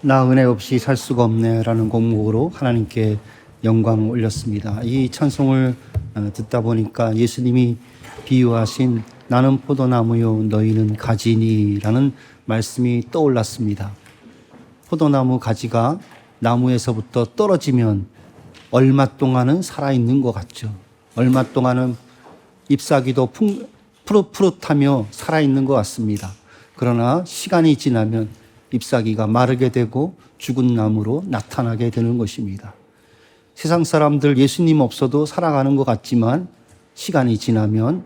나 은혜 없이 살 수가 없네 라는 곡목으로 하나님께 영광 올렸습니다. 이 찬송을 듣다 보니까 예수님이 비유하신 나는 포도나무요 너희는 가지니 라는 말씀이 떠올랐습니다. 포도나무 가지가 나무에서부터 떨어지면 얼마 동안은 살아있는 것 같죠. 얼마 동안은 잎사귀도 푸릇푸릇하며 살아있는 것 같습니다. 그러나 시간이 지나면 잎사귀가 마르게 되고 죽은 나무로 나타나게 되는 것입니다. 세상 사람들 예수님 없어도 살아가는 것 같지만 시간이 지나면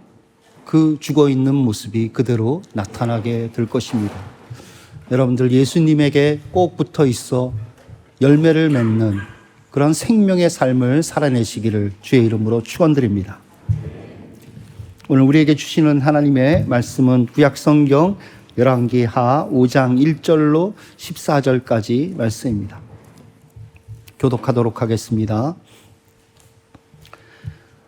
그 죽어있는 모습이 그대로 나타나게 될 것입니다. 여러분들 예수님에게 꼭 붙어 있어 열매를 맺는 그런 생명의 삶을 살아내시기를 주의 이름으로 축원드립니다. 오늘 우리에게 주시는 하나님의 말씀은 구약성경 열왕기하 5장 1절로 14절까지 말씀입니다. 교독하도록 하겠습니다.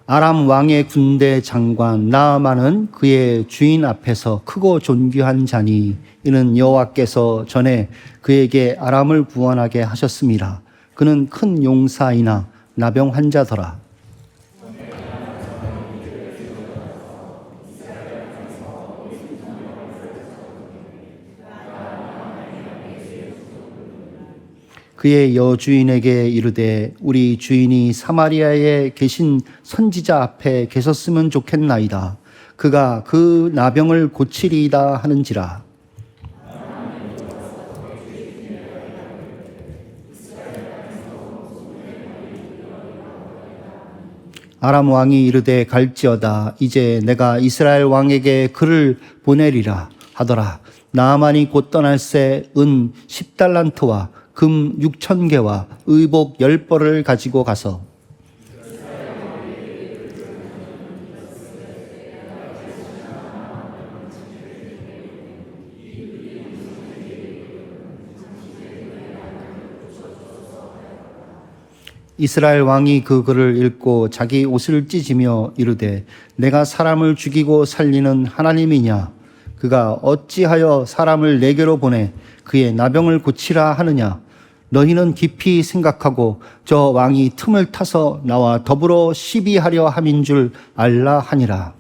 아람 왕의 군대 장관 나아만은 그의 주인 앞에서 크고 존귀한 자니 이는 여호와께서 전에 그에게 아람을 구원하게 하셨습니다. 그는 큰 용사이나 나병 환자더라. 그의 여주인에게 이르되 우리 주인이 사마리아에 계신 선지자 앞에 계셨으면 좋겠나이다. 그가 그 나병을 고치리이다 하는지라. 아람 왕이 이르되 갈지어다. 이제 내가 이스라엘 왕에게 글을 보내리라 하더라. 나아만이 곧 떠날새 은 10달란트와 금 6,000개와 의복 10벌을 가지고 가서 이스라엘 왕이 그 글을 읽고 자기 옷을 찢으며 이르되 내가 사람을 죽이고 살리는 하나님이냐? 그가 어찌하여 사람을 내게로 보내 그의 나병을 고치라 하느냐? 너희는 깊이 생각하고 저 왕이 틈을 타서 나와 더불어 시비하려 함인 줄 알라 하니라.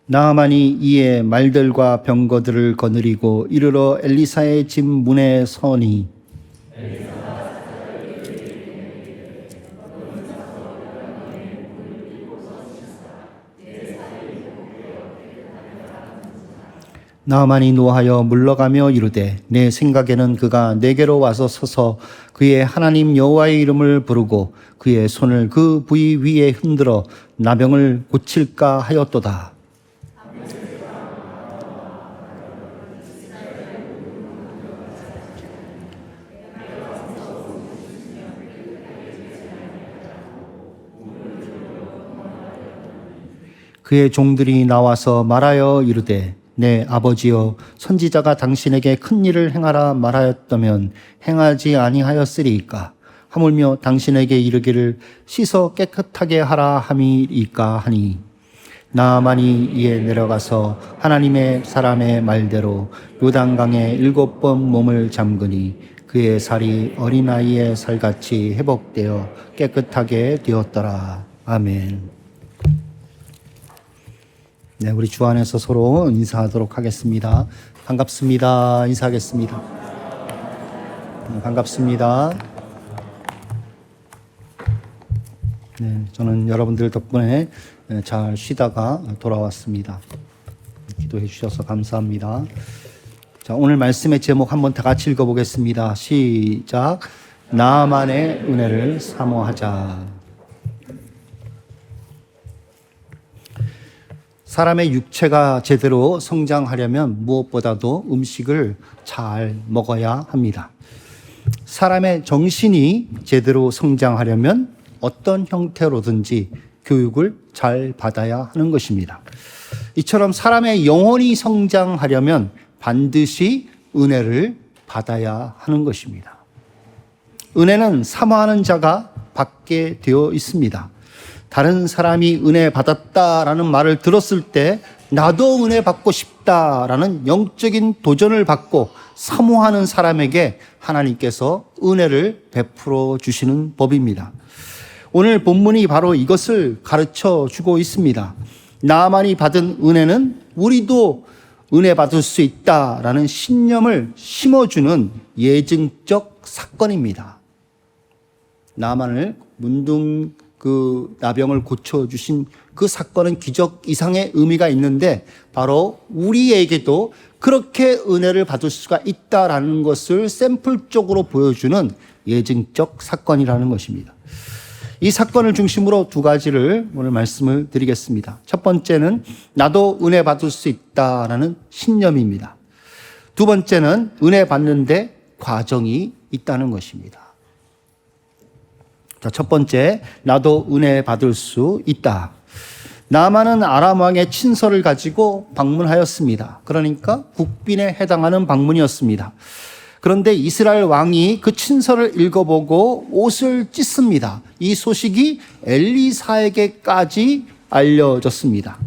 나아만이 이에 말들과 병거들을 거느리고 이르러 엘리사의 집 문에 서니 나아만이 노하여 물러가며 이르되 내 생각에는 그가 내게로 와서 서서 그의 하나님 여호와의 이름을 부르고 그의 손을 그 부위 위에 흔들어 나병을 고칠까 하였도다. 그의 종들이 나와서 말하여 이르되 내 아버지여 선지자가 당신에게 큰 일을 행하라 말하였다면 행하지 아니하였으리이까? 하물며 당신에게 이르기를 씻어 깨끗하게 하라 함이이까 하니 나아만이 이에 내려가서 하나님의 사람의 말대로 요단강에 7번 몸을 잠그니 그의 살이 어린아이의 살같이 회복되어 깨끗하게 되었더라. 아멘. 네, 우리 주 안에서 서로 인사하도록 하겠습니다. 반갑습니다. 인사하겠습니다. 반갑습니다. 네, 저는 여러분들 덕분에 잘 쉬다가 돌아왔습니다. 기도해 주셔서 감사합니다. 자, 오늘 말씀의 제목 한번 다 같이 읽어보겠습니다. 시작. 나만의 은혜를 사모하자. 사람의 육체가 제대로 성장하려면 무엇보다도 음식을 잘 먹어야 합니다. 사람의 정신이 제대로 성장하려면 어떤 형태로든지 교육을 잘 받아야 하는 것입니다. 이처럼 사람의 영혼이 성장하려면 반드시 은혜를 받아야 하는 것입니다. 은혜는 사모하는 자가 받게 되어 있습니다. 다른 사람이 은혜 받았다라는 말을 들었을 때 나도 은혜 받고 싶다라는 영적인 도전을 받고 사모하는 사람에게 하나님께서 은혜를 베풀어 주시는 법입니다. 오늘 본문이 바로 이것을 가르쳐 주고 있습니다. 나만이 받은 은혜는 우리도 은혜 받을 수 있다라는 신념을 심어주는 예증적 사건입니다. 나만을 문둥 나병을 고쳐주신 그 사건은 기적 이상의 의미가 있는데 바로 우리에게도 그렇게 은혜를 받을 수가 있다라는 것을 샘플적으로 보여주는 예증적 사건이라는 것입니다. 이 사건을 중심으로 두 가지를 오늘 말씀을 드리겠습니다. 첫 번째는 나도 은혜 받을 수 있다라는 신념입니다. 두 번째는 은혜 받는데 과정이 있다는 것입니다. 자, 첫 번째, 나도 은혜 받을 수 있다. 나만은 아람 왕의 친서를 가지고 방문하였습니다. 그러니까 국빈에 해당하는 방문이었습니다. 그런데 이스라엘 왕이 그 친서를 읽어보고 옷을 찢습니다. 이 소식이 엘리사에게까지 알려졌습니다.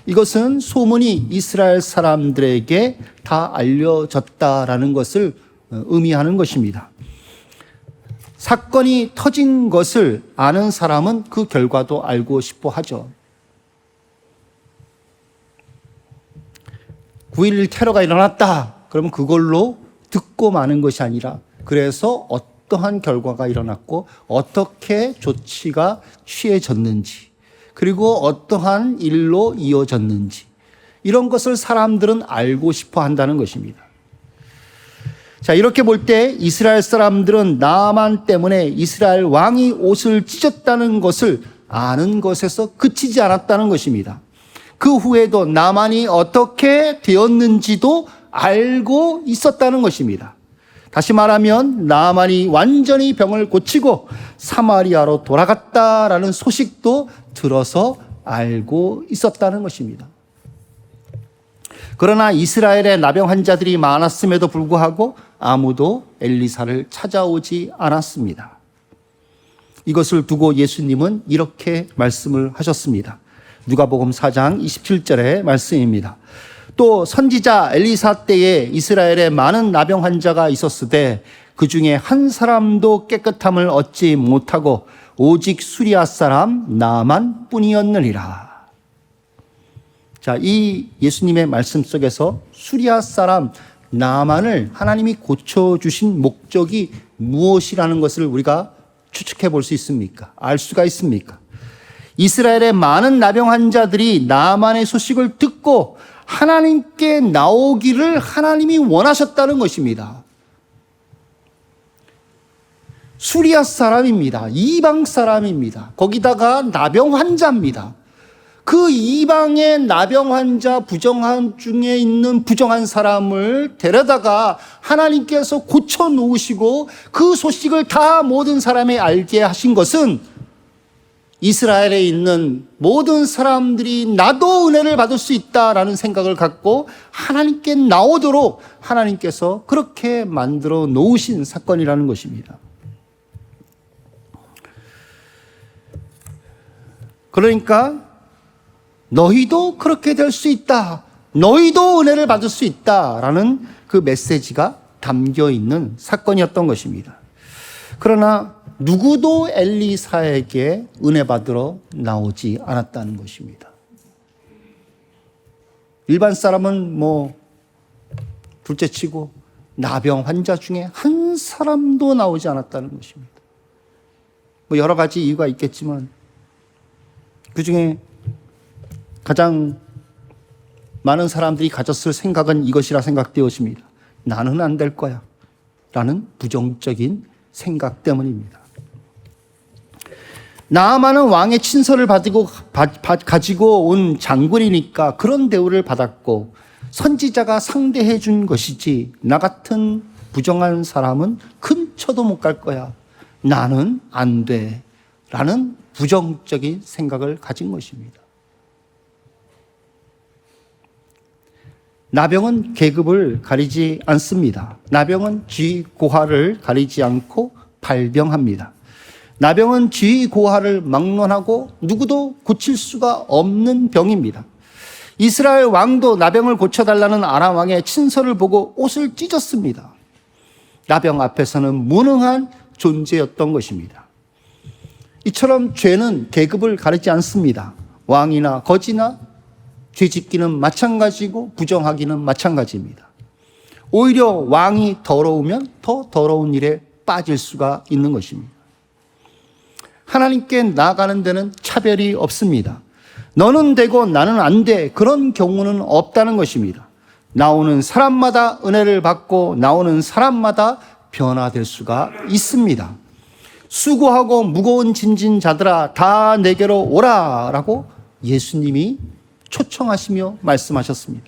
이것은 소문이 이스라엘 사람들에게 다 알려졌다라는 것을 의미하는 것입니다. 사건이 터진 것을 아는 사람은 그 결과도 알고 싶어 하죠. 9.11 테러가 일어났다. 그러면 그걸로 듣고 마는 것이 아니라 그래서 어떠한 결과가 일어났고 어떻게 조치가 취해졌는지 그리고 어떠한 일로 이어졌는지 이런 것을 사람들은 알고 싶어 한다는 것입니다. 자, 이렇게 볼 때 이스라엘 사람들은 나만 때문에 이스라엘 왕이 옷을 찢었다는 것을 아는 것에서 그치지 않았다는 것입니다. 그 후에도 나만이 어떻게 되었는지도 알고 있었다는 것입니다. 다시 말하면 나만이 완전히 병을 고치고 사마리아로 돌아갔다라는 소식도 들어서 알고 있었다는 것입니다. 그러나 이스라엘에 나병 환자들이 많았음에도 불구하고 아무도 엘리사를 찾아오지 않았습니다. 이것을 두고 예수님은 이렇게 말씀을 하셨습니다. 누가복음 4장 27절의 말씀입니다. 또 선지자 엘리사 때에 이스라엘에 많은 나병 환자가 있었으되 그 중에 한 사람도 깨끗함을 얻지 못하고 오직 수리아 사람 나만 뿐이었느니라. 자, 이 예수님의 말씀 속에서 수리아 사람 나만을 하나님이 고쳐주신 목적이 무엇이라는 것을 우리가 추측해 볼 수 있습니까? 알 수가 있습니까? 이스라엘의 많은 나병 환자들이 나만의 소식을 듣고 하나님께 나오기를 하나님이 원하셨다는 것입니다. 수리아 사람입니다. 이방 사람입니다. 거기다가 나병 환자입니다. 그 이방의 나병 환자 부정한 중에 있는 부정한 사람을 데려다가 하나님께서 고쳐 놓으시고 그 소식을 다 모든 사람이 알게 하신 것은 이스라엘에 있는 모든 사람들이 나도 은혜를 받을 수 있다라는 생각을 갖고 하나님께 나오도록 하나님께서 그렇게 만들어 놓으신 사건이라는 것입니다. 그러니까 너희도 그렇게 될 수 있다. 너희도 은혜를 받을 수 있다라는 그 메시지가 담겨 있는 사건이었던 것입니다. 그러나 누구도 엘리사에게 은혜 받으러 나오지 않았다는 것입니다. 일반 사람은 둘째치고 나병 환자 중에 한 사람도 나오지 않았다는 것입니다. 여러 가지 이유가 있겠지만 그 중에 가장 많은 사람들이 가졌을 생각은 이것이라 생각되어집니다. 나는 안 될 거야 라는 부정적인 생각 때문입니다. 나아만은 왕의 친서를 가지고 온 장군이니까 그런 대우를 받았고 선지자가 상대해 준 것이지 나 같은 부정한 사람은 근처도 못 갈 거야. 나는 안 돼 라는 부정적인 생각을 가진 것입니다. 나병은 계급을 가리지 않습니다. 나병은 지위 고하를 가리지 않고 발병합니다. 나병은 지위 고하를 막론하고 누구도 고칠 수가 없는 병입니다. 이스라엘 왕도 나병을 고쳐달라는 아람 왕의 친서를 보고 옷을 찢었습니다. 나병 앞에서는 무능한 존재였던 것입니다. 이처럼 죄는 계급을 가리지 않습니다. 왕이나 거지나 죄짓기는 마찬가지고 부정하기는 마찬가지입니다. 오히려 왕이 더러우면 더 더러운 일에 빠질 수가 있는 것입니다. 하나님께 나아가는 데는 차별이 없습니다. 너는 되고 나는 안 돼. 그런 경우는 없다는 것입니다. 나오는 사람마다 은혜를 받고 나오는 사람마다 변화될 수가 있습니다. 수고하고 무거운 짐진 자들아 다 내게로 오라라고 예수님이 초청하시며 말씀하셨습니다.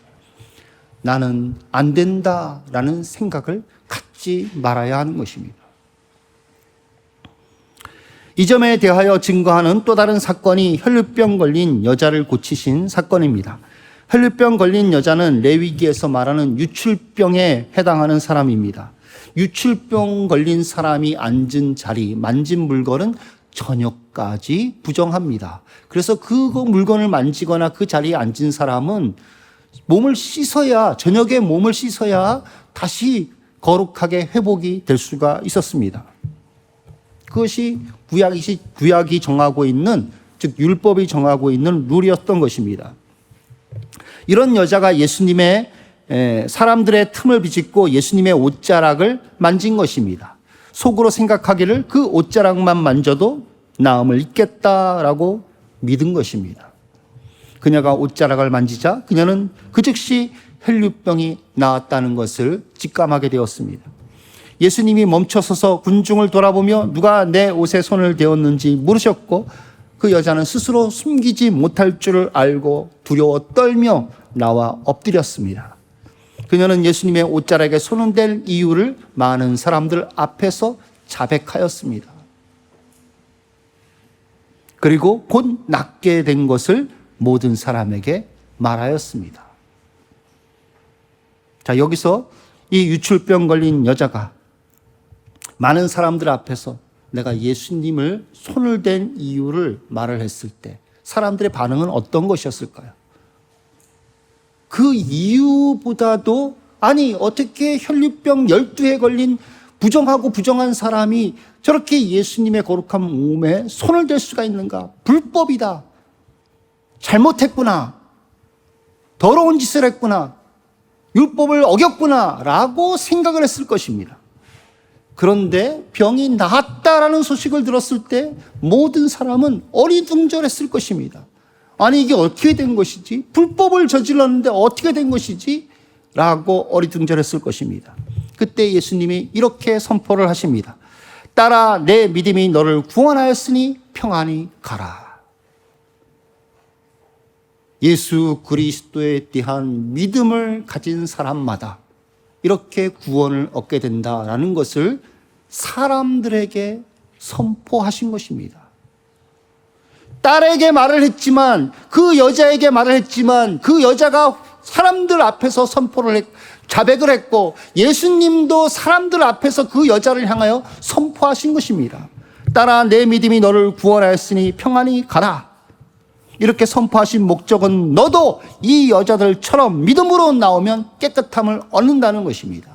나는 안 된다라는 생각을 갖지 말아야 하는 것입니다. 이 점에 대하여 증거하는 또 다른 사건이 혈류병 걸린 여자를 고치신 사건입니다. 혈류병 걸린 여자는 레위기에서 말하는 유출병에 해당하는 사람입니다. 유출병 걸린 사람이 앉은 자리, 만진 물건은 저녁까지 부정합니다. 그래서 그 물건을 만지거나 그 자리에 앉은 사람은 몸을 씻어야, 저녁에 몸을 씻어야 다시 거룩하게 회복이 될 수가 있었습니다. 그것이 구약이 정하고 있는, 즉 율법이 정하고 있는 룰이었던 것입니다. 이런 여자가 예수님의 사람들의 틈을 비집고 예수님의 옷자락을 만진 것입니다. 속으로 생각하기를 그 옷자락만 만져도 나음을 입겠다라고 믿은 것입니다. 그녀가 옷자락을 만지자 그녀는 그 즉시 혈류병이 나았다는 것을 직감하게 되었습니다. 예수님이 멈춰서서 군중을 돌아보며 누가 내 옷에 손을 대었는지 물으셨고 그 여자는 스스로 숨기지 못할 줄을 알고 두려워 떨며 나와 엎드렸습니다. 그녀는 예수님의 옷자락에 손을 댈 이유를 많은 사람들 앞에서 자백하였습니다. 그리고 곧 낫게 된 것을 모든 사람에게 말하였습니다. 자, 여기서 이 유출병 걸린 여자가 많은 사람들 앞에서 내가 예수님을 손을 댄 이유를 말을 했을 때 사람들의 반응은 어떤 것이었을까요? 그 이유보다도 아니 어떻게 혈류병 12해 걸린 부정하고 부정한 사람이 저렇게 예수님의 거룩한 몸에 손을 댈 수가 있는가? 불법이다. 잘못했구나. 더러운 짓을 했구나. 율법을 어겼구나 라고 생각을 했을 것입니다. 그런데 병이 나았다라는 소식을 들었을 때 모든 사람은 어리둥절했을 것입니다. 아니 이게 어떻게 된 것이지? 불법을 저질렀는데 어떻게 된 것이지? 라고 어리둥절했을 것입니다. 그때 예수님이 이렇게 선포를 하십니다. 따라 내 믿음이 너를 구원하였으니 평안히 가라. 예수 그리스도에 대한 믿음을 가진 사람마다 이렇게 구원을 얻게 된다라는 것을 사람들에게 선포하신 것입니다. 딸에게 말을 했지만, 그 여자에게 말을 했지만, 그 여자가 사람들 앞에서 자백을 했고, 예수님도 사람들 앞에서 그 여자를 향하여 선포하신 것입니다. 따라 내 믿음이 너를 구원하였으니 평안히 가라. 이렇게 선포하신 목적은 너도 이 여자들처럼 믿음으로 나오면 깨끗함을 얻는다는 것입니다.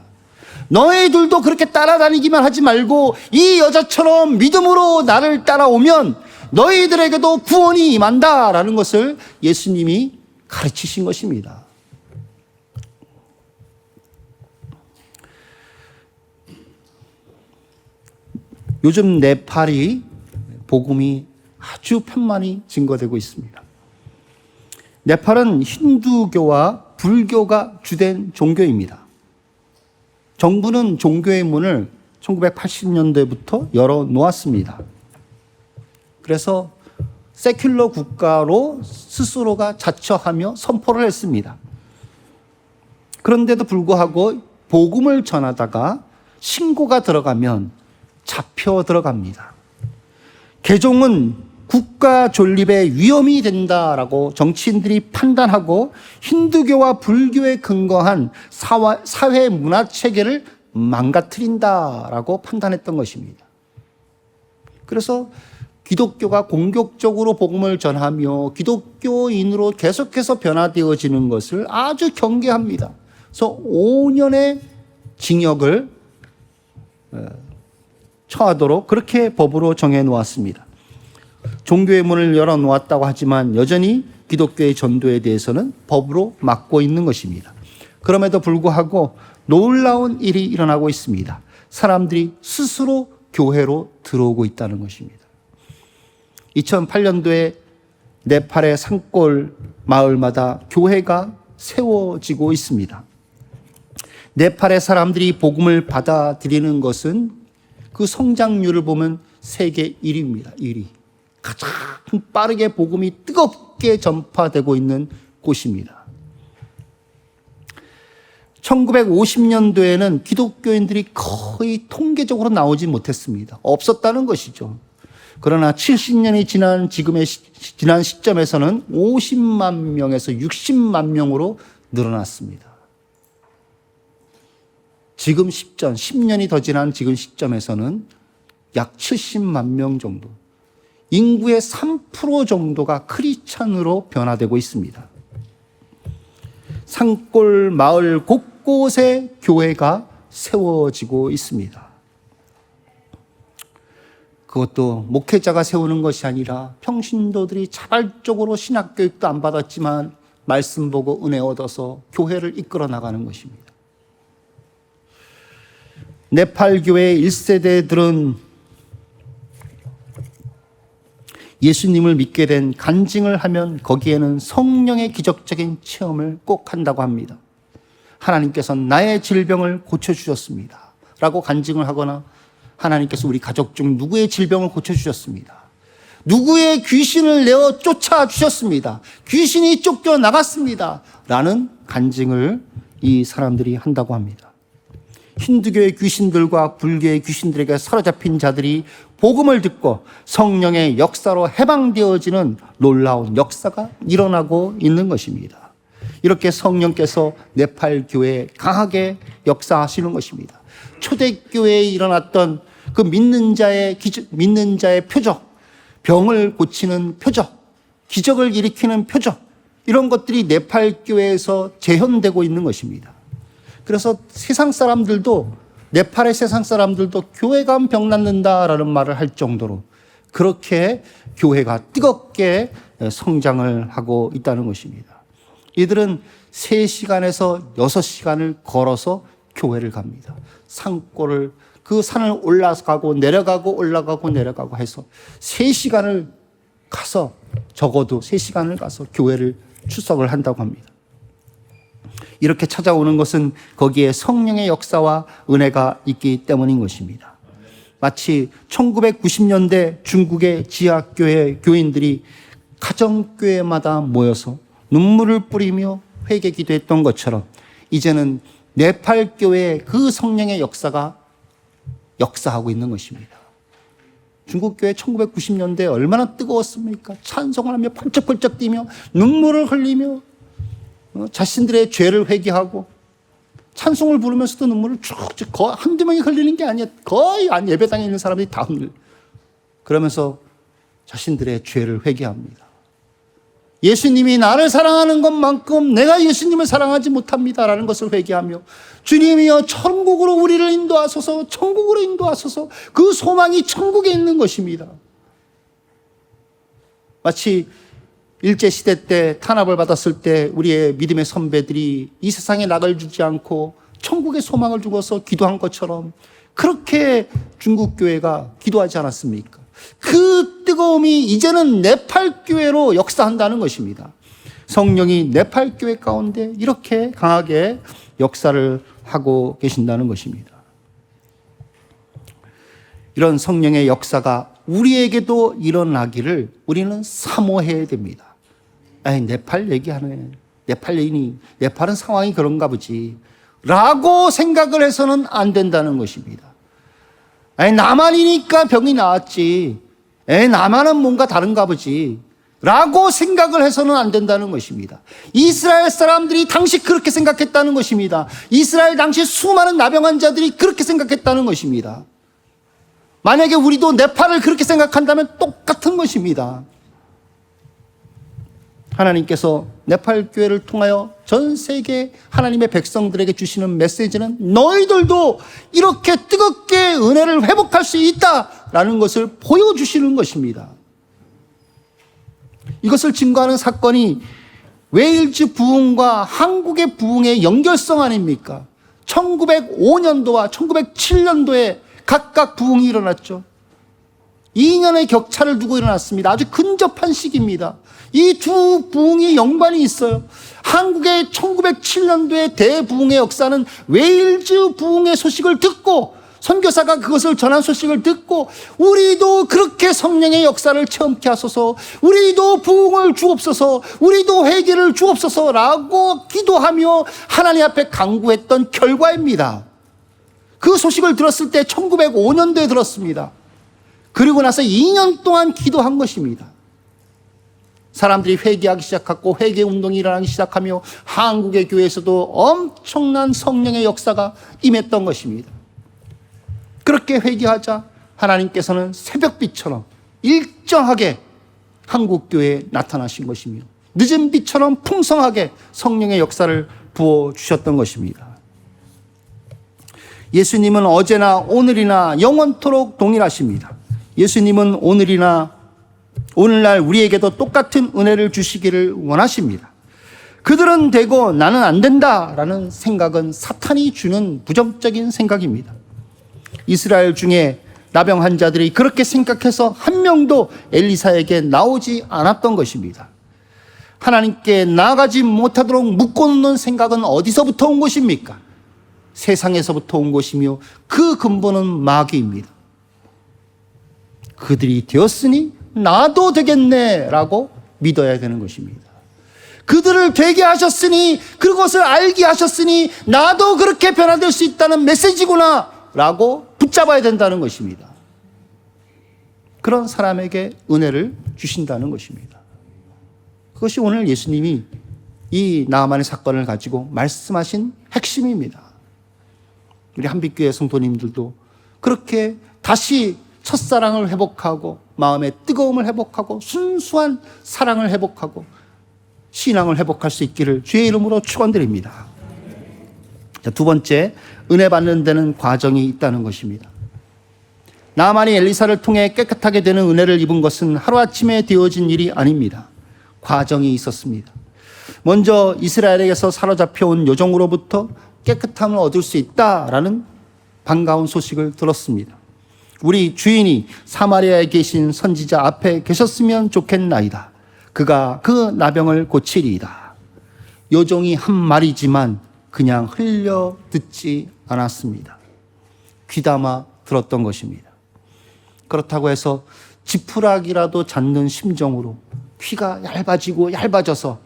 너희들도 그렇게 따라다니기만 하지 말고 이 여자처럼 믿음으로 나를 따라오면 너희들에게도 구원이 임한다라는 것을 예수님이 가르치신 것입니다. 요즘 네팔이 복음이 아주 편만히 증거되고 있습니다. 네팔은 힌두교와 불교가 주된 종교입니다. 정부는 종교의 문을 1980년대부터 열어놓았습니다. 그래서 세큘러 국가로 스스로가 자처하며 선포를 했습니다. 그런데도 불구하고 복음을 전하다가 신고가 들어가면 잡혀 들어갑니다. 개종은 국가 존립의 위험이 된다라고 정치인들이 판단하고 힌두교와 불교에 근거한 사회 문화 체계를 망가뜨린다라고 판단했던 것입니다. 그래서 기독교가 공격적으로 복음을 전하며 기독교인으로 계속해서 변화되어지는 것을 아주 경계합니다. 그래서 5년의 징역을 처하도록 그렇게 법으로 정해 놓았습니다. 종교의 문을 열어놓았다고 하지만 여전히 기독교의 전도에 대해서는 법으로 막고 있는 것입니다. 그럼에도 불구하고 놀라운 일이 일어나고 있습니다. 사람들이 스스로 교회로 들어오고 있다는 것입니다. 2008년도에 네팔의 산골 마을마다 교회가 세워지고 있습니다. 네팔의 사람들이 복음을 받아들이는 것은 그 성장률을 보면 세계 1위입니다. 1위. 가장 빠르게 복음이 뜨겁게 전파되고 있는 곳입니다. 1950년도에는 기독교인들이 거의 통계적으로 나오지 못했습니다. 없었다는 것이죠. 그러나 70년이 지난 시점에서는 50만 명에서 60만 명으로 늘어났습니다. 지금 10년이 더 지난 지금 시점에서는 약 70만 명 정도, 인구의 3% 정도가 크리스찬으로 변화되고 있습니다. 산골 마을 곳곳에 교회가 세워지고 있습니다. 그것도 목회자가 세우는 것이 아니라 평신도들이 자발적으로 신학교육도 안 받았지만 말씀 보고 은혜 얻어서 교회를 이끌어 나가는 것입니다. 네팔 교회 1세대들은 예수님을 믿게 된 간증을 하면 거기에는 성령의 기적적인 체험을 꼭 한다고 합니다. 하나님께서 나의 질병을 고쳐주셨습니다 라고 간증을 하거나 하나님께서 우리 가족 중 누구의 질병을 고쳐주셨습니다. 누구의 귀신을 내어 쫓아주셨습니다. 귀신이 쫓겨나갔습니다 라는 간증을 이 사람들이 한다고 합니다. 힌두교의 귀신들과 불교의 귀신들에게 사로잡힌 자들이 복음을 듣고 성령의 역사로 해방되어지는 놀라운 역사가 일어나고 있는 것입니다. 이렇게 성령께서 네팔 교회에 강하게 역사하시는 것입니다. 초대교회에 일어났던 그 믿는 자의 표적, 병을 고치는 표적, 기적을 일으키는 표적, 이런 것들이 네팔 교회에서 재현되고 있는 것입니다. 그래서 세상 사람들도, 네팔의 세상 사람들도 교회 가면 병 낫는다라는 말을 할 정도로 그렇게 교회가 뜨겁게 성장을 하고 있다는 것입니다. 이들은 3시간에서 6시간을 걸어서 교회를 갑니다. 산골을, 그 산을 올라가고 내려가고 올라가고 내려가고 해서 3시간을 가서, 적어도 3시간을 가서 교회를 출석을 한다고 합니다. 이렇게 찾아오는 것은 거기에 성령의 역사와 은혜가 있기 때문인 것입니다. 마치 1990년대 중국의 지하교회 교인들이 가정교회마다 모여서 눈물을 뿌리며 회개 기도했던 것처럼 이제는 네팔 교회의 그 성령의 역사가 역사하고 있는 것입니다. 중국교회 1990년대에 얼마나 뜨거웠습니까? 찬송을 하며 펄쩍펄쩍 뛰며 눈물을 흘리며 자신들의 죄를 회개하고 찬송을 부르면서도 눈물을 쭉쭉, 한두 명이 흘리는 게 아니야. 거의 예배당에 있는 사람들이 다 흘려. 그러면서 자신들의 죄를 회개합니다. 예수님이 나를 사랑하는 것만큼 내가 예수님을 사랑하지 못합니다라는 것을 회개하며, 주님이여 천국으로 우리를 인도하소서, 천국으로 인도하소서. 그 소망이 천국에 있는 것입니다. 마치 일제시대 때 탄압을 받았을 때 우리의 믿음의 선배들이 이 세상에 낙을 주지 않고 천국의 소망을 주고서 기도한 것처럼 그렇게 중국 교회가 기도하지 않았습니까? 그 뜨거움이 이제는 네팔 교회로 역사한다는 것입니다. 성령이 네팔 교회 가운데 이렇게 강하게 역사를 하고 계신다는 것입니다. 이런 성령의 역사가 우리에게도 일어나기를 우리는 사모해야 됩니다. 아이, 네팔 얘기하네. 네팔은 상황이 그런가 보지 라고 생각을 해서는 안 된다는 것입니다. 아니, 나만이니까 병이 나았지. 나만은 뭔가 다른가 보지 라고 생각을 해서는 안 된다는 것입니다. 이스라엘 사람들이 당시 그렇게 생각했다는 것입니다. 이스라엘 당시 수많은 나병 자들이 그렇게 생각했다는 것입니다. 만약에 우리도 네팔을 그렇게 생각한다면 똑같은 것입니다. 하나님께서 네팔 교회를 통하여 전 세계 하나님의 백성들에게 주시는 메시지는 너희들도 이렇게 뜨겁게 은혜를 회복할 수 있다라는 것을 보여주시는 것입니다. 이것을 증거하는 사건이 웨일즈 부흥과 한국의 부흥의 연결성 아닙니까? 1905년도와 1907년도에 각각 부흥이 일어났죠. 2년의 격차를 두고 일어났습니다. 아주 근접한 시기입니다. 이 두 부흥이 연관이 있어요. 한국의 1907년도의 대부흥의 역사는 웨일즈 부흥의 소식을 듣고 선교사가 그것을 전한 소식을 듣고 우리도 그렇게 성령의 역사를 체험케 하소서, 우리도 부흥을 주옵소서, 우리도 회개를 주옵소서라고 기도하며 하나님 앞에 간구했던 결과입니다. 그 소식을 들었을 때 1905년도에 들었습니다. 그리고 나서 2년 동안 기도한 것입니다. 사람들이 회개하기 시작하고 회개운동이 일어나기 시작하며 한국의 교회에서도 엄청난 성령의 역사가 임했던 것입니다. 그렇게 회개하자 하나님께서는 새벽빛처럼 일정하게 한국교회에 나타나신 것이며 늦은 빛처럼 풍성하게 성령의 역사를 부어주셨던 것입니다. 예수님은 어제나 오늘이나 영원토록 동일하십니다. 예수님은 오늘날 우리에게도 똑같은 은혜를 주시기를 원하십니다. 그들은 되고 나는 안 된다라는 생각은 사탄이 주는 부정적인 생각입니다. 이스라엘 중에 나병 환자들이 그렇게 생각해서 한 명도 엘리사에게 나오지 않았던 것입니다. 하나님께 나아가지 못하도록 묶어놓는 생각은 어디서부터 온 것입니까? 세상에서부터 온 것이며 그 근본은 마귀입니다. 그들이 되었으니 나도 되겠네 라고 믿어야 되는 것입니다. 그들을 되게 하셨으니 그것을 알게 하셨으니 나도 그렇게 변화될 수 있다는 메시지구나 라고 붙잡아야 된다는 것입니다. 그런 사람에게 은혜를 주신다는 것입니다. 그것이 오늘 예수님이 이 나아만의 사건을 가지고 말씀하신 핵심입니다. 우리 한빛교회 성도님들도 그렇게 다시 첫사랑을 회복하고 마음의 뜨거움을 회복하고 순수한 사랑을 회복하고 신앙을 회복할 수 있기를 주의 이름으로 축원드립니다. 자, 두 번째, 은혜 받는 데는 과정이 있다는 것입니다. 나아만이 엘리사를 통해 깨끗하게 되는 은혜를 입은 것은 하루아침에 되어진 일이 아닙니다. 과정이 있었습니다. 먼저 이스라엘에게서 사로잡혀온 요정으로부터 깨끗함을 얻을 수 있다라는 반가운 소식을 들었습니다. 우리 주인이 사마리아에 계신 선지자 앞에 계셨으면 좋겠나이다. 그가 그 나병을 고치리이다. 요종이 한 말이지만 그냥 흘려 듣지 않았습니다. 귀담아 들었던 것입니다. 그렇다고 해서 지푸라기라도 잡는 심정으로 귀가 얇아져서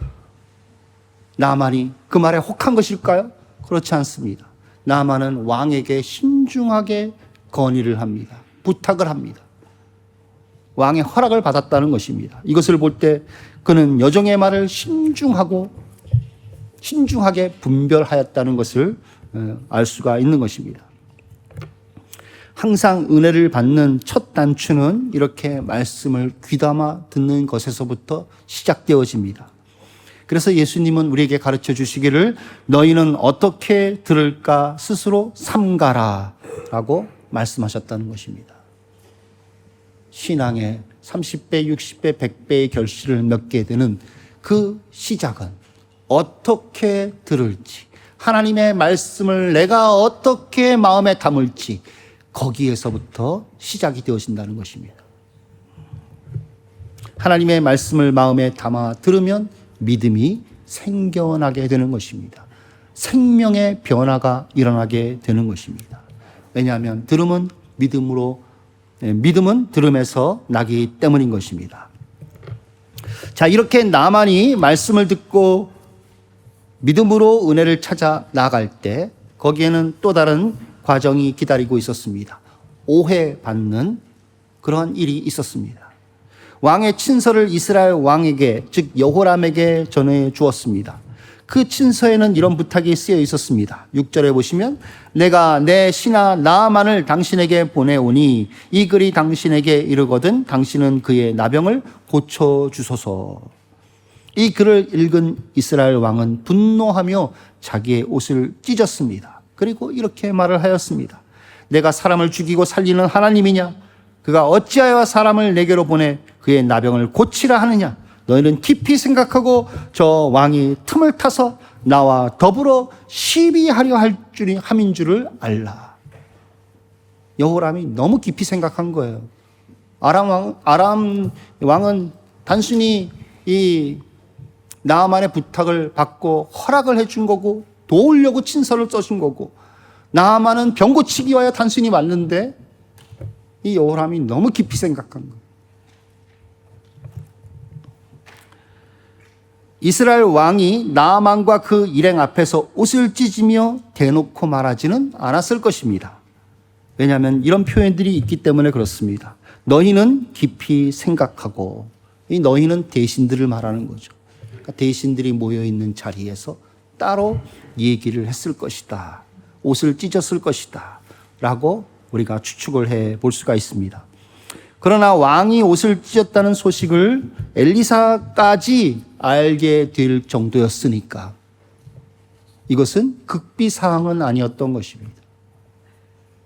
나아만이 그 말에 혹한 것일까요? 그렇지 않습니다. 나아만은 왕에게 신중하게 건의를 합니다. 부탁을 합니다. 왕의 허락을 받았다는 것입니다. 이것을 볼 때 그는 여종의 말을 신중하게 분별하였다는 것을 알 수가 있는 것입니다. 항상 은혜를 받는 첫 단추는 이렇게 말씀을 귀담아 듣는 것에서부터 시작되어집니다. 그래서 예수님은 우리에게 가르쳐 주시기를 너희는 어떻게 들을까 스스로 삼가라 라고 말씀하셨다는 것입니다. 신앙의 30배, 60배, 100배의 결실을 맺게 되는 그 시작은 어떻게 들을지, 하나님의 말씀을 내가 어떻게 마음에 담을지 거기에서부터 시작이 되어진다는 것입니다. 하나님의 말씀을 마음에 담아 들으면 믿음이 생겨나게 되는 것입니다. 생명의 변화가 일어나게 되는 것입니다. 왜냐하면 믿음은 들음에서 나기 때문인 것입니다. 자, 이렇게 나만이 말씀을 듣고 믿음으로 은혜를 찾아 나갈 때 거기에는 또 다른 과정이 기다리고 있었습니다. 오해받는 그러한 일이 있었습니다. 왕의 친서를 이스라엘 왕에게, 즉 여호람에게 전해 주었습니다. 그 친서에는 이런 부탁이 쓰여 있었습니다. 6절에 보시면 내가 내 신하 나아만을 당신에게 보내오니 이 글이 당신에게 이르거든 당신은 그의 나병을 고쳐주소서. 이 글을 읽은 이스라엘 왕은 분노하며 자기의 옷을 찢었습니다. 그리고 이렇게 말을 하였습니다. 내가 사람을 죽이고 살리는 하나님이냐? 그가 어찌하여 사람을 내게로 보내 그의 나병을 고치라 하느냐? 너희는 깊이 생각하고 저 왕이 틈을 타서 나와 더불어 시비하려 함인 줄을 알라. 여호람이 너무 깊이 생각한 거예요. 아람 왕은 단순히 이 나아만의 부탁을 받고 허락을 해준 거고 도우려고 친서를 써준 거고, 나아만은 병 고치기 위하여 단순히 왔는데 이 여호람이 너무 깊이 생각한 거예요. 이스라엘 왕이 나아만과 그 일행 앞에서 옷을 찢으며 대놓고 말하지는 않았을 것입니다. 왜냐하면 이런 표현들이 있기 때문에 그렇습니다. 너희는 깊이 생각하고, 이 너희는 대신들을 말하는 거죠. 그러니까 대신들이 모여있는 자리에서 따로 얘기를 했을 것이다. 옷을 찢었을 것이다. 라고 우리가 추측을 해 볼 수가 있습니다. 그러나 왕이 옷을 찢었다는 소식을 엘리사까지 알게 될 정도였으니까 이것은 극비사항은 아니었던 것입니다.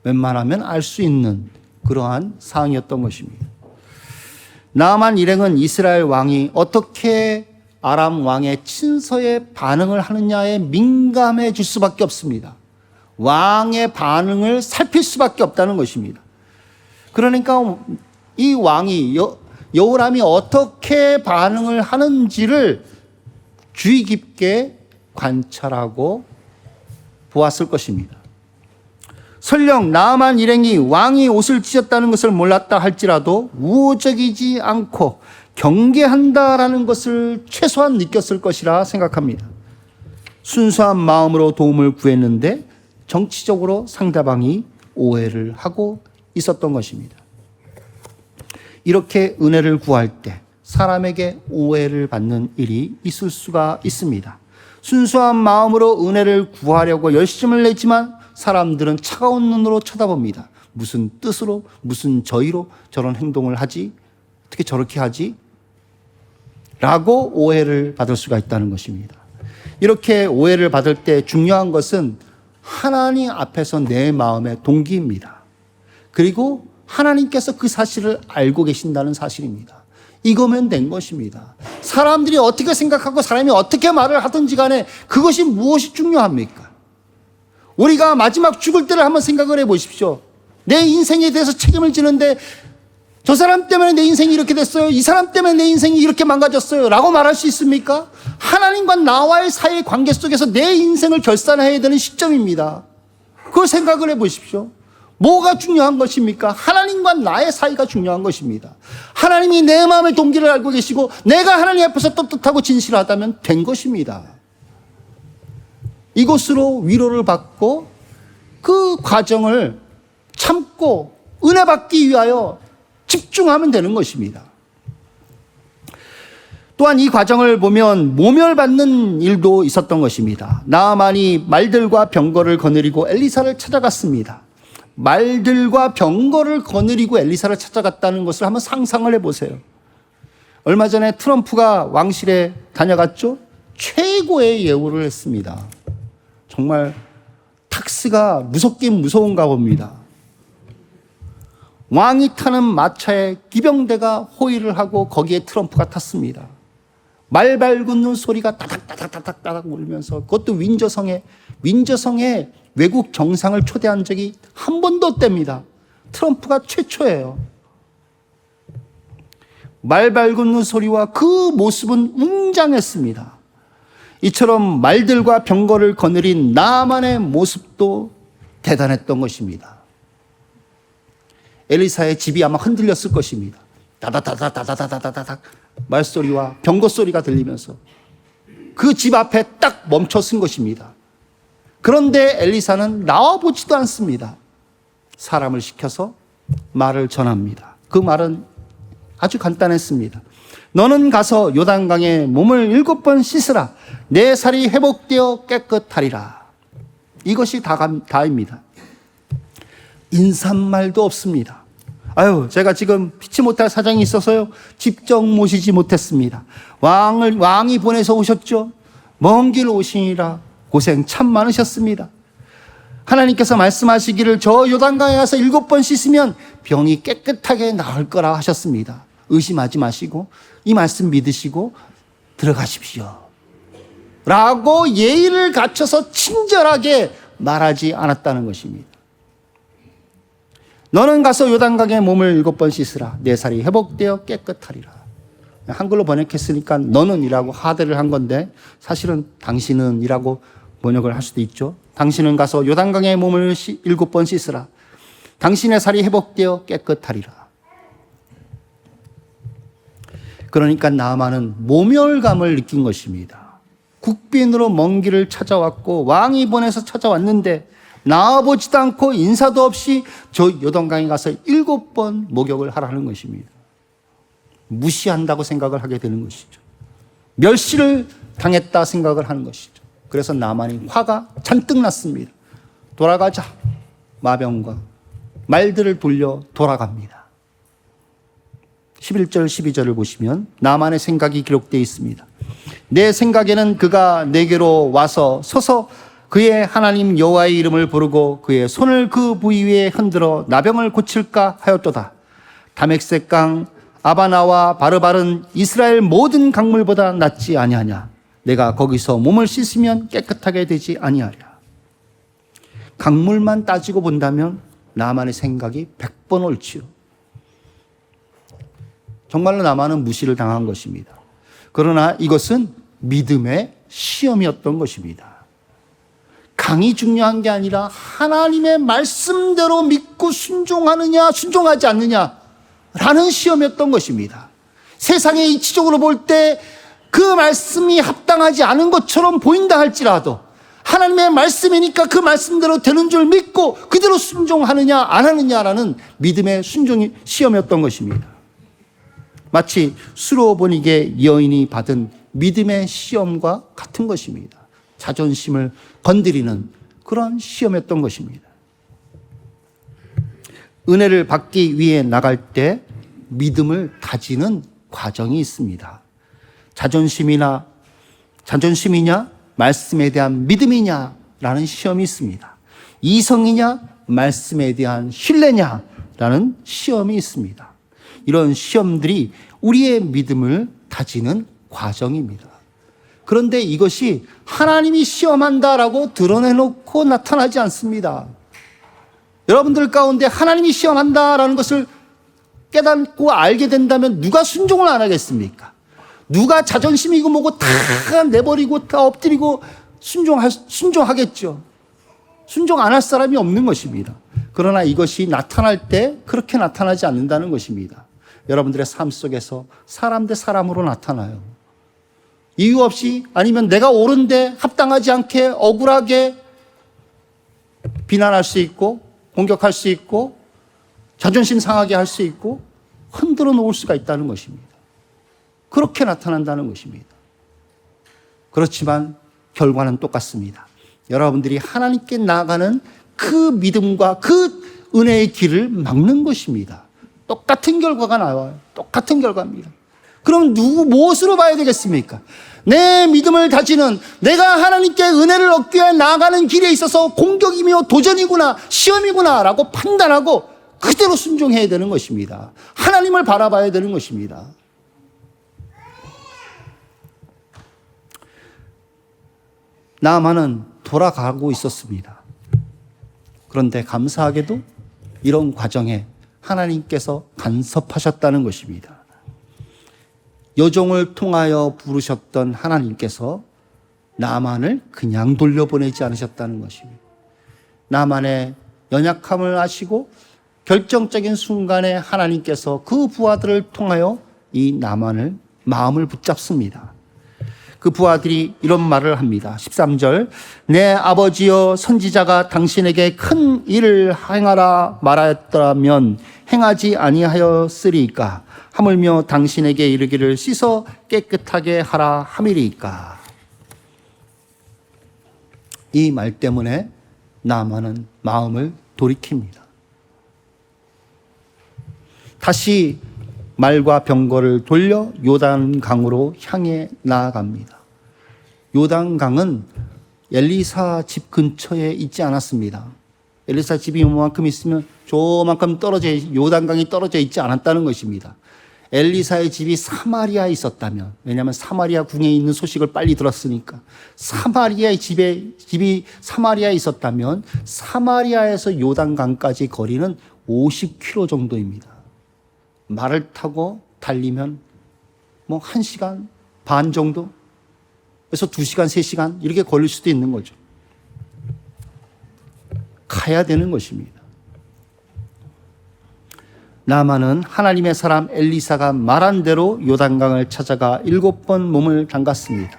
웬만하면 알 수 있는 그러한 사항이었던 것입니다. 나아만 일행은 이스라엘 왕이 어떻게 아람 왕의 친서에 반응을 하느냐에 민감해질 수밖에 없습니다. 왕의 반응을 살필 수밖에 없다는 것입니다. 그러니까 이 왕이 여호람이 어떻게 반응을 하는지를 주의 깊게 관찰하고 보았을 것입니다. 설령 나아만 일행이 왕이 옷을 찢었다는 것을 몰랐다 할지라도 우호적이지 않고 경계한다라는 것을 최소한 느꼈을 것이라 생각합니다. 순수한 마음으로 도움을 구했는데 정치적으로 상대방이 오해를 하고 있었던 것입니다. 이렇게 은혜를 구할 때 사람에게 오해를 받는 일이 있을 수가 있습니다. 순수한 마음으로 은혜를 구하려고 열심을 냈지만 사람들은 차가운 눈으로 쳐다봅니다. 무슨 뜻으로, 무슨 저의로 저런 행동을 하지? 어떻게 저렇게 하지? 라고 오해를 받을 수가 있다는 것입니다. 이렇게 오해를 받을 때 중요한 것은 하나님 앞에서 내 마음의 동기입니다. 그리고 하나님께서 그 사실을 알고 계신다는 사실입니다. 이거면 된 것입니다. 사람들이 어떻게 생각하고 사람이 어떻게 말을 하든지 간에 그것이 무엇이 중요합니까? 우리가 마지막 죽을 때를 한번 생각을 해 보십시오. 내 인생에 대해서 책임을 지는데 저 사람 때문에 내 인생이 이렇게 됐어요. 이 사람 때문에 내 인생이 이렇게 망가졌어요. 라고 말할 수 있습니까? 하나님과 나와의 사이의 관계 속에서 내 인생을 결산해야 되는 시점입니다. 그걸 생각을 해 보십시오. 뭐가 중요한 것입니까? 하나님과 나의 사이가 중요한 것입니다. 하나님이 내 마음의 동기를 알고 계시고 내가 하나님 앞에서 떳떳하고 진실하다면 된 것입니다. 이것으로 위로를 받고 그 과정을 참고 은혜 받기 위하여 집중하면 되는 것입니다. 또한 이 과정을 보면 모멸받는 일도 있었던 것입니다. 나아만이 말들과 병거를 거느리고 엘리사를 찾아갔습니다. 말들과 병거를 거느리고 엘리사를 찾아갔다는 것을 한번 상상을 해보세요. 얼마 전에 트럼프가 왕실에 다녀갔죠? 최고의 예우를 했습니다. 정말 탁스가 무섭긴 무서운가 봅니다. 왕이 타는 마차에 기병대가 호위를 하고 거기에 트럼프가 탔습니다. 말 밟는 소리가 따닥따닥따닥따닥 울면서, 그것도 윈저성에 외국 정상을 초대한 적이 한 번도 없답니다. 트럼프가 최초예요. 말 밟는 소리와 그 모습은 웅장했습니다. 이처럼 말들과 병거를 거느린 나아만의 모습도 대단했던 것입니다. 엘리사의 집이 아마 흔들렸을 것입니다. 다다다다다다다다닥 말소리와 병거 소리가 들리면서 그 집 앞에 딱 멈춰 쓴 것입니다. 그런데 엘리사는 나와보지도 않습니다. 사람을 시켜서 말을 전합니다. 그 말은 아주 간단했습니다. 너는 가서 요단강에 몸을 7번 씻으라. 내 살이 회복되어 깨끗하리라. 이것이 다입니다. 인사말도 없습니다. 아유, 제가 지금 피치 못할 사정이 있어서요, 직접 모시지 못했습니다. 왕이 보내서 오셨죠. 먼 길 오시니라 고생 참 많으셨습니다. 하나님께서 말씀하시기를 저 요단강에 가서 7번 씻으면 병이 깨끗하게 나을 거라 하셨습니다. 의심하지 마시고 이 말씀 믿으시고 들어가십시오 라고 예의를 갖춰서 친절하게 말하지 않았다는 것입니다. 너는 가서 요단강에 몸을 7번 씻으라. 내 살이 회복되어 깨끗하리라. 한글로 번역했으니까 너는 이라고 하대를 한 건데 사실은 당신은 이라고 번역을 할 수도 있죠. 당신은 가서 요단강에 몸을 7번 씻으라. 당신의 살이 회복되어 깨끗하리라. 그러니까 나아만은 모멸감을 느낀 것입니다. 국빈으로 먼 길을 찾아왔고 왕이 보내서 찾아왔는데 나와보지도 않고 인사도 없이 저 요단강에 가서 7번 목욕을 하라는 것입니다. 무시한다고 생각을 하게 되는 것이죠. 멸시를 당했다 생각을 하는 것이죠. 그래서 나만이 화가 잔뜩 났습니다. 돌아가자. 마병과 말들을 돌려 돌아갑니다. 11절 12절을 보시면 나만의 생각이 기록되어 있습니다. 내 생각에는 그가 내게로 와서 서서 그의 하나님 여호와의 이름을 부르고 그의 손을 그 부위 위에 흔들어 나병을 고칠까 하였도다. 다맥색 강 아바나와 바르바른 이스라엘 모든 강물보다 낫지 아니하냐. 내가 거기서 몸을 씻으면 깨끗하게 되지 아니하랴. 강물만 따지고 본다면 나만의 생각이 100번 옳지요. 정말로 나만은 무시를 당한 것입니다. 그러나 이것은 믿음의 시험이었던 것입니다. 강이 중요한 게 아니라 하나님의 말씀대로 믿고 순종하느냐 순종하지 않느냐라는 시험이었던 것입니다. 세상의 이치적으로 볼 때 그 말씀이 합당하지 않은 것처럼 보인다 할지라도 하나님의 말씀이니까 그 말씀대로 되는 줄 믿고 그대로 순종하느냐 안 하느냐라는 믿음의 순종이 시험이었던 것입니다. 마치 수로보니게 여인이 받은 믿음의 시험과 같은 것입니다. 자존심을 건드리는 그런 시험이었던 것입니다. 은혜를 받기 위해 나갈 때 믿음을 다지는 과정이 있습니다. 자존심이냐 말씀에 대한 믿음이냐라는 시험이 있습니다. 이성이냐 말씀에 대한 신뢰냐라는 시험이 있습니다. 이런 시험들이 우리의 믿음을 다지는 과정입니다. 그런데 이것이 하나님이 시험한다라고 드러내놓고 나타나지 않습니다. 여러분들 가운데 하나님이 시험한다라는 것을 깨닫고 알게 된다면 누가 순종을 안 하겠습니까? 누가 자존심이고 뭐고 다 내버리고 다 엎드리고 순종하겠죠. 순종 안 할 사람이 없는 것입니다. 그러나 이것이 나타날 때 그렇게 나타나지 않는다는 것입니다. 여러분들의 삶 속에서 사람 대 사람으로 나타나요. 이유 없이 아니면 내가 옳은데 합당하지 않게 억울하게 비난할 수 있고 공격할 수 있고 자존심 상하게 할 수 있고 흔들어 놓을 수가 있다는 것입니다. 그렇게 나타난다는 것입니다. 그렇지만 결과는 똑같습니다. 여러분들이 하나님께 나아가는 그 믿음과 그 은혜의 길을 막는 것입니다. 똑같은 결과가 나와요. 똑같은 결과입니다. 그럼 무엇으로 봐야 되겠습니까? 내 믿음을 다지는 내가 하나님께 은혜를 얻기 위해 나아가는 길에 있어서 공격이며 도전이구나 시험이구나 라고 판단하고 그대로 순종해야 되는 것입니다. 하나님을 바라봐야 되는 것입니다. 나아만은 돌아가고 있었습니다. 그런데 감사하게도 이런 과정에 하나님께서 간섭하셨다는 것입니다. 여종을 통하여 부르셨던 하나님께서 나만을 그냥 돌려보내지 않으셨다는 것입니다. 나만의 연약함을 아시고 결정적인 순간에 하나님께서 그 부하들을 통하여 이 나만을 마음을 붙잡습니다. 그 부하들이 이런 말을 합니다. 13절, 내 아버지여 선지자가 당신에게 큰 일을 행하라 말하였더라면 행하지 아니하였으리이까? 하물며 당신에게 이르기를 씻어 깨끗하게 하라 함이리이까? 이 말 때문에 나아만은 마음을 돌이킵니다. 다시 말과 병거를 돌려 요단강으로 향해 나아갑니다. 요단강은 엘리사 집 근처에 있지 않았습니다. 엘리사 집이 요만큼 있으면 조만큼 요단강이 떨어져 있지 않았다는 것입니다. 엘리사의 집이 사마리아에 있었다면, 왜냐하면 사마리아 궁에 있는 소식을 빨리 들었으니까, 사마리아의 집이 사마리아에 있었다면 사마리아에서 요단강까지 거리는 50km 정도입니다. 말을 타고 달리면 뭐 1시간 반 정도? 그래서 2시간, 3시간 이렇게 걸릴 수도 있는 거죠. 가야 되는 것입니다. 나아만은 하나님의 사람 엘리사가 말한 대로 요단강을 찾아가 7번 몸을 담갔습니다.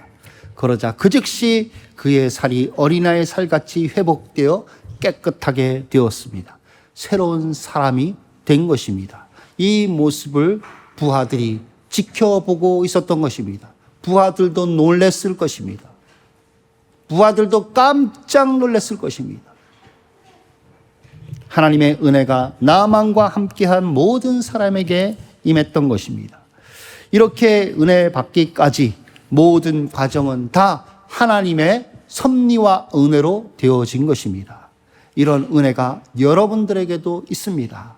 그러자 그 즉시 그의 살이 어린아이의 살같이 회복되어 깨끗하게 되었습니다. 새로운 사람이 된 것입니다. 이 모습을 부하들이 지켜보고 있었던 것입니다. 부하들도 놀랬을 것입니다. 부하들도 깜짝 놀랐을 것입니다. 하나님의 은혜가 나아만과 함께한 모든 사람에게 임했던 것입니다. 이렇게 은혜 받기까지 모든 과정은 다 하나님의 섭리와 은혜로 되어진 것입니다. 이런 은혜가 여러분들에게도 있습니다.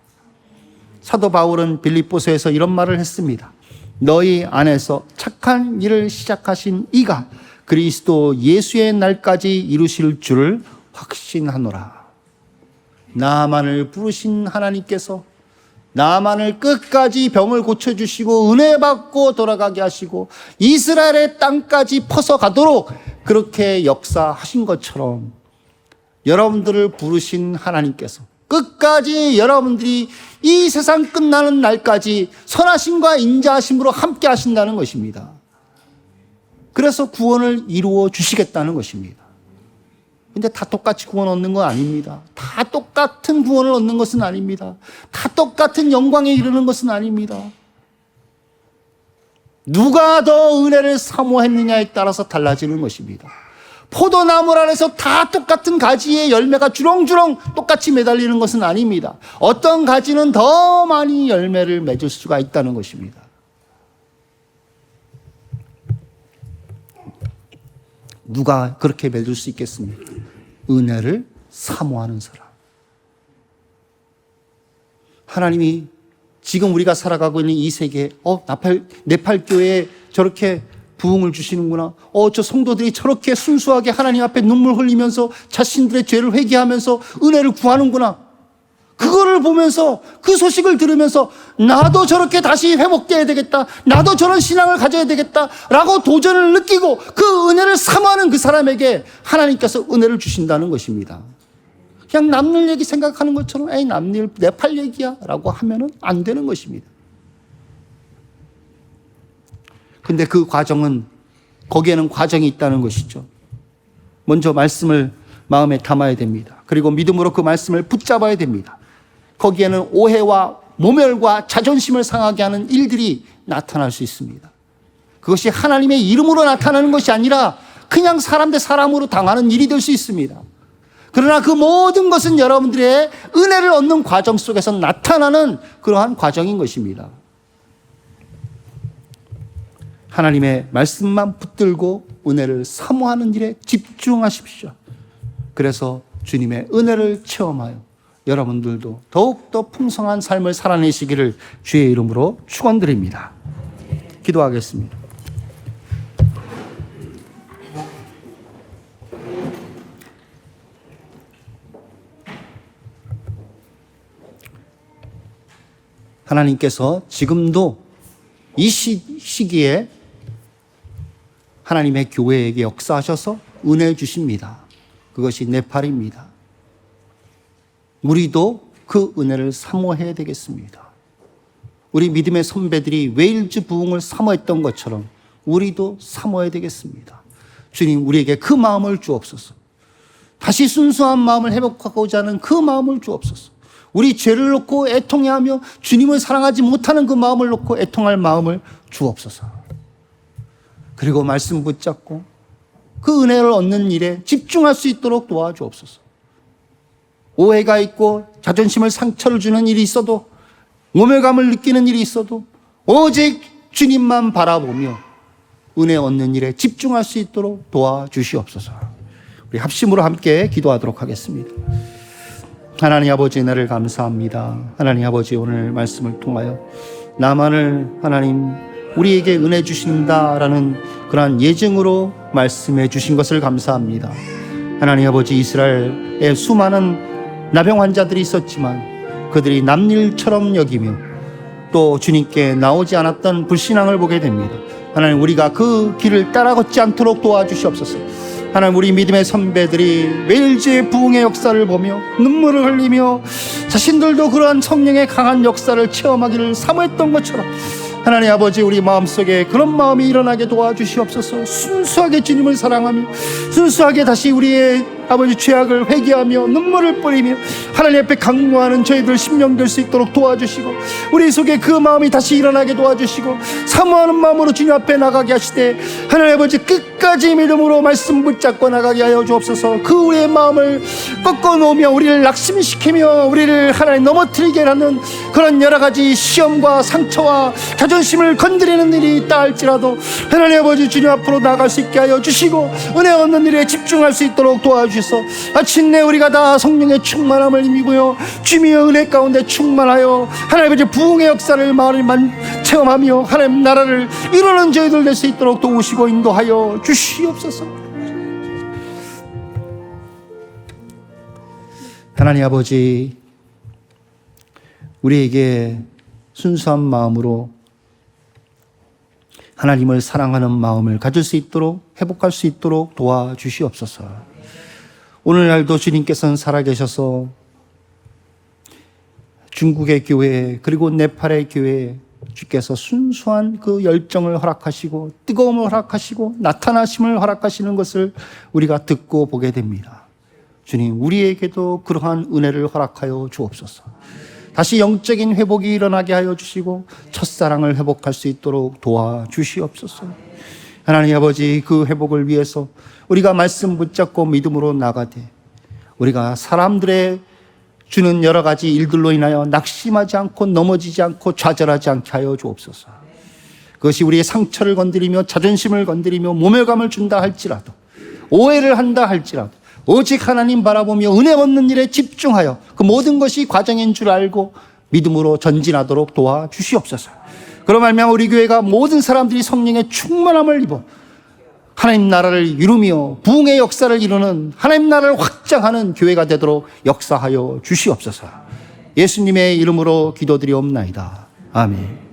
사도 바울은 빌립보서에서 이런 말을 했습니다. 너희 안에서 착한 일을 시작하신 이가 그리스도 예수의 날까지 이루실 줄을 확신하노라. 나아만을 부르신 하나님께서 나아만을 끝까지 병을 고쳐주시고 은혜 받고 돌아가게 하시고 이스라엘의 땅까지 퍼서가도록 그렇게 역사하신 것처럼 여러분들을 부르신 하나님께서 끝까지 여러분들이 이 세상 끝나는 날까지 선하심과 인자하심으로 함께 하신다는 것입니다. 그래서 구원을 이루어 주시겠다는 것입니다. 근데 다 똑같이 구원 얻는 건 아닙니다. 다 똑같은 구원을 얻는 것은 아닙니다. 다 똑같은 영광에 이르는 것은 아닙니다. 누가 더 은혜를 사모했느냐에 따라서 달라지는 것입니다. 포도나무 안에서 다 똑같은 가지에 열매가 주렁주렁 똑같이 매달리는 것은 아닙니다. 어떤 가지는 더 많이 열매를 맺을 수가 있다는 것입니다. 누가 그렇게 맺을 수 있겠습니까? 은혜를 사모하는 사람. 하나님이 지금 우리가 살아가고 있는 이 세계에 네팔교회에 저렇게 부흥을 주시는구나. 저 성도들이 저렇게 순수하게 하나님 앞에 눈물 흘리면서 자신들의 죄를 회개하면서 은혜를 구하는구나. 그거를 보면서 그 소식을 들으면서 나도 저렇게 다시 회복돼야 되겠다. 나도 저런 신앙을 가져야 되겠다. 라고 도전을 느끼고 그 은혜를 사모하는 그 사람에게 하나님께서 은혜를 주신다는 것입니다. 그냥 남일 얘기 생각하는 것처럼 에이 남일 네팔 얘기야 라고 하면은 안 되는 것입니다. 근데 그 과정은 거기에는 과정이 있다는 것이죠. 먼저 말씀을 마음에 담아야 됩니다. 그리고 믿음으로 그 말씀을 붙잡아야 됩니다. 거기에는 오해와 모멸과 자존심을 상하게 하는 일들이 나타날 수 있습니다. 그것이 하나님의 이름으로 나타나는 것이 아니라 그냥 사람 대 사람으로 당하는 일이 될 수 있습니다. 그러나 그 모든 것은 여러분들의 은혜를 얻는 과정 속에서 나타나는 그러한 과정인 것입니다. 하나님의 말씀만 붙들고 은혜를 사모하는 일에 집중하십시오. 그래서 주님의 은혜를 체험하여 여러분들도 더욱더 풍성한 삶을 살아내시기를 주의 이름으로 축원드립니다. 기도하겠습니다. 하나님께서 지금도 이 시기에 하나님의 교회에게 역사하셔서 은혜 주십니다. 그것이 네팔입니다. 우리도 그 은혜를 사모해야 되겠습니다. 우리 믿음의 선배들이 웨일즈 부흥을 사모했던 것처럼 우리도 사모해야 되겠습니다. 주님, 우리에게 그 마음을 주옵소서. 다시 순수한 마음을 회복하고자 하는 그 마음을 주옵소서. 우리 죄를 놓고 애통해하며 주님을 사랑하지 못하는 그 마음을 놓고 애통할 마음을 주옵소서. 그리고 말씀 붙잡고 그 은혜를 얻는 일에 집중할 수 있도록 도와주옵소서. 오해가 있고 자존심을 상처를 주는 일이 있어도, 모멸감을 느끼는 일이 있어도 오직 주님만 바라보며 은혜 얻는 일에 집중할 수 있도록 도와주시옵소서. 우리 합심으로 함께 기도하도록 하겠습니다. 하나님 아버지, 은혜를 감사합니다. 하나님 아버지, 오늘 말씀을 통하여 나만을 하나님 우리에게 은혜 주신다라는 그러한 예증으로 말씀해 주신 것을 감사합니다. 하나님 아버지, 이스라엘에 수많은 나병 환자들이 있었지만 그들이 남일처럼 여기며 또 주님께 나오지 않았던 불신앙을 보게 됩니다. 하나님, 우리가 그 길을 따라 걷지 않도록 도와주시옵소서. 하나님, 우리 믿음의 선배들이 매일주의 부흥의 역사를 보며 눈물을 흘리며 자신들도 그러한 성령의 강한 역사를 체험하기를 사모했던 것처럼 하나님 아버지, 우리 마음속에 그런 마음이 일어나게 도와주시옵소서. 순수하게 주님을 사랑하며 순수하게 다시 우리의 아버지 죄악을 회개하며 눈물을 뿌리며 하나님 앞에 강구하는 저희들 심령 될 수 있도록 도와주시고, 우리 속에 그 마음이 다시 일어나게 도와주시고 사모하는 마음으로 주님 앞에 나가게 하시되 하나님 아버지, 끝까지 믿음으로 말씀 붙잡고 나가게 하여 주옵소서. 그 우리의 마음을 꺾어 놓으며 우리를 낙심시키며 우리를 하나님 넘어뜨리게 하는 그런 여러 가지 시험과 상처와 자존심을 건드리는 일이 있다 할지라도 하나님 아버지, 주님 앞으로 나갈 수 있게 하여 주시고 은혜 얻는 일에 집중할 수 있도록 도와주시옵소서. 마침내 우리가 다 성령의 충만함을 입고요 주님의 은혜 가운데 충만하여 하나님 아버지 부흥의 역사를 마을만 체험하며 하나님 나라를 이루는 저희들 될 수 있도록 도우시고 인도하여 주시옵소서. 하나님 아버지, 우리에게 순수한 마음으로 하나님을 사랑하는 마음을 가질 수 있도록, 회복할 수 있도록 도와주시옵소서. 오늘날도 주님께서는 살아계셔서 중국의 교회 그리고 네팔의 교회에 주께서 순수한 그 열정을 허락하시고 뜨거움을 허락하시고 나타나심을 허락하시는 것을 우리가 듣고 보게 됩니다. 주님, 우리에게도 그러한 은혜를 허락하여 주옵소서. 다시 영적인 회복이 일어나게 하여 주시고 첫사랑을 회복할 수 있도록 도와주시옵소서. 하나님 아버지, 그 회복을 위해서 우리가 말씀 붙잡고 믿음으로 나가되 우리가 사람들의 주는 여러 가지 일들로 인하여 낙심하지 않고 넘어지지 않고 좌절하지 않게 하여 주옵소서. 그것이 우리의 상처를 건드리며 자존심을 건드리며 모멸감을 준다 할지라도, 오해를 한다 할지라도 오직 하나님 바라보며 은혜 얻는 일에 집중하여 그 모든 것이 과정인 줄 알고 믿음으로 전진하도록 도와주시옵소서. 그로 말미암아 우리 교회가 모든 사람들이 성령의 충만함을 입어 하나님 나라를 이루며 부흥의 역사를 이루는 하나님 나라를 확장하는 교회가 되도록 역사하여 주시옵소서. 예수님의 이름으로 기도드리옵나이다. 아멘.